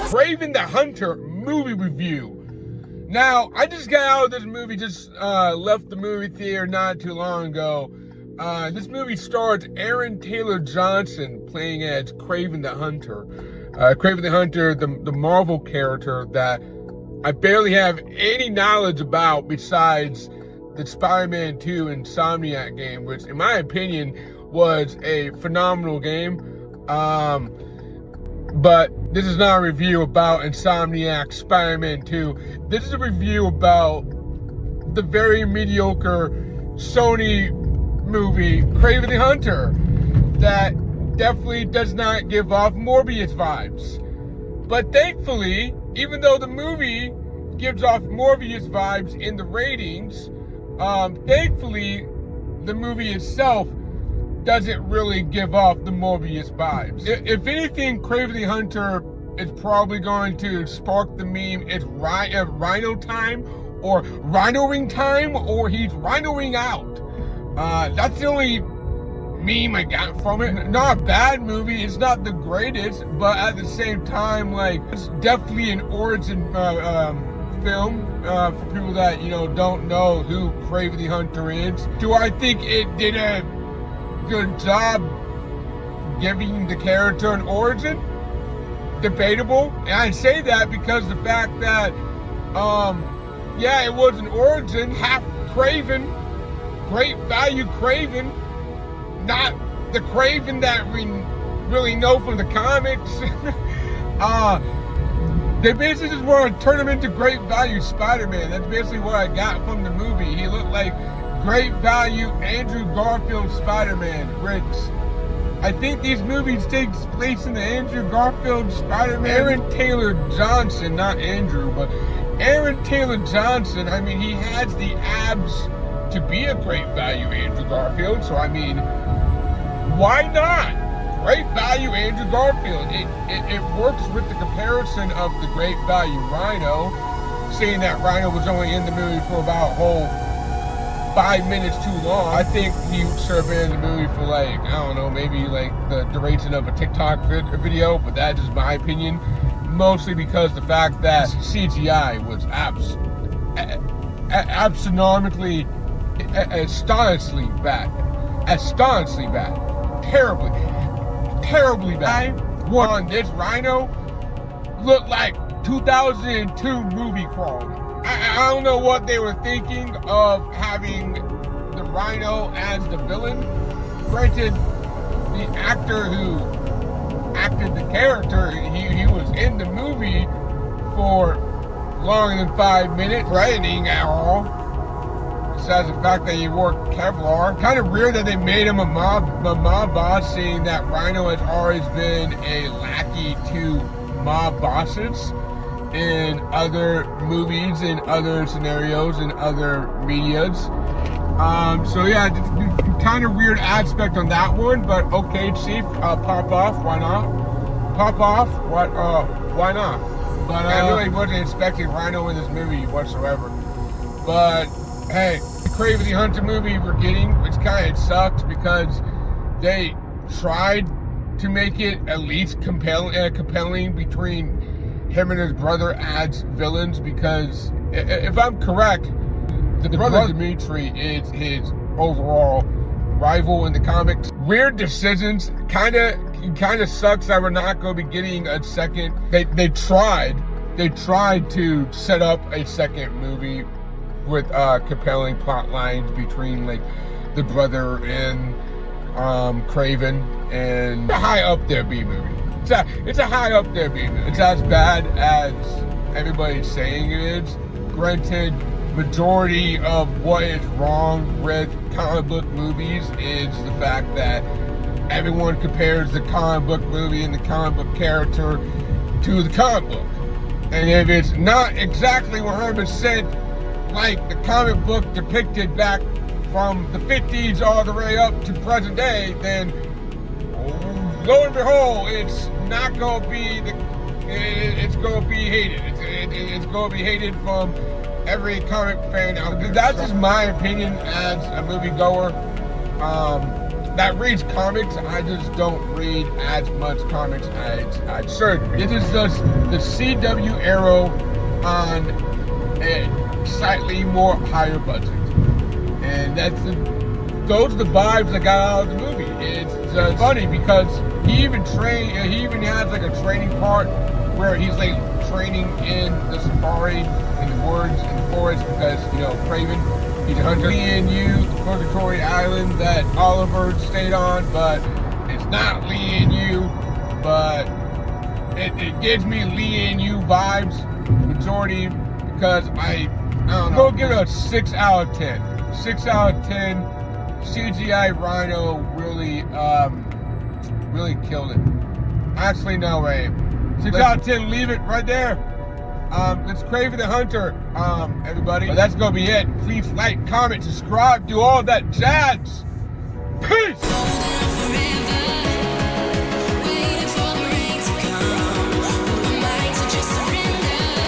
Kraven the Hunter movie review. Now, I just got out of this movie, just left the movie theater not too long ago. This movie stars Aaron Taylor Johnson playing as Kraven the Hunter. Kraven the Hunter, the Marvel character that I barely have any knowledge about besides the Spider-Man 2 Insomniac game, which in my opinion was a phenomenal game. But this is not a review about Insomniac Spider-Man 2. This is a review about the very mediocre Sony movie, Kraven the Hunter, that definitely does not give off Morbius vibes. But thankfully, even though the movie gives off Morbius vibes in the ratings, thankfully, the movie itself doesn't really give off the Morbius vibes. If anything, Kraven the Hunter is probably going to spark the meme, it's Rhino time, or Rhinoing time, or he's Rhinoing out. That's the only meme I got from it. Not a bad movie, it's not the greatest, but at the same time, like, it's definitely an origin film for people that, you know, don't know who Kraven the Hunter is. Do I think it did a good job giving the character an origin? Debatable. And I say that because the fact that, yeah, it was an origin, half Kraven, great value Kraven, not the Kraven that we really know from the comics. They basically just want to turn him into great value Spider-Man. That's basically what I got from the movie. He looked like great value Andrew Garfield Spider-Man, which I think these movies take place in the Andrew Garfield Spider-Man. Aaron Taylor Johnson, not Andrew, but Aaron Taylor Johnson, I mean, he has the abs to be a great value Andrew Garfield, so I mean, why not? Great value Andrew Garfield. It works with the comparison of the great value Rhino, saying that Rhino was only in the movie for about a whole 5 minutes too long. I think he should have been in the movie for, like, I don't know, maybe like the duration of a TikTok video, but that's just my opinion. Mostly because the fact that CGI was astonishingly bad. Astonishingly bad. Terribly bad. One, this Rhino looked like 2002 movie quality. I don't know what they were thinking of having the Rhino as the villain. Granted, the actor who acted the character, he was in the movie for longer than 5 minutes, threatening at all. Besides the fact that he wore Kevlar. Kind of weird that they made him a mob boss, seeing that Rhino has always been a lackey to mob bosses in other movies, in other scenarios, in other medias. So yeah, kind of weird aspect on that one, but okay, Chief, pop off, why not? Pop off, what? Why not? But I really wasn't expecting Rhino in this movie whatsoever. But hey, the Kraven the Hunter movie we're getting, which kind of sucks because they tried to make it at least compelling between him and his brother as villains, because if I'm correct, the brother Dimitri is his overall rival in the comics. Weird decisions. Kind of sucks that we're not going to be getting a second. They tried to set up a second movie with compelling plot lines between, like, the brother and Kraven, and a high up there B movie. It's a high up there B movie. It's as bad as everybody's saying it is. Granted, majority of what is wrong with comic book movies is the fact that everyone compares the comic book movie and the comic book character to the comic book. And if it's not exactly 100% like the comic book depicted back from the 50s all the way up to present day, then lo and behold, it's not going to be it's going to be hated. It's going to be hated from every comic fan out there. That's just my opinion as a moviegoer. that reads comics. I just don't read as much comics as I should. This is just the CW Arrow on a slightly more higher budget, and those are the vibes I got out of the movie. It's just funny because he even has like a training part where he's like training in the safari, in the woods, in the forest, because Kraven, he's a hunter. Lee and you, the Purgatory Island that Oliver stayed on, but it's not Lee and you, but it gives me Lee and you vibes, majority, because I don't know. Go give it a 6 out of 10. 6 out of 10. CGI Rhino really killed it. Actually, no way. 6 out of 10, leave it right there. It's Kraven the Hunter, everybody. But that's gonna be it. Please like, comment, subscribe, do all that jazz. Peace!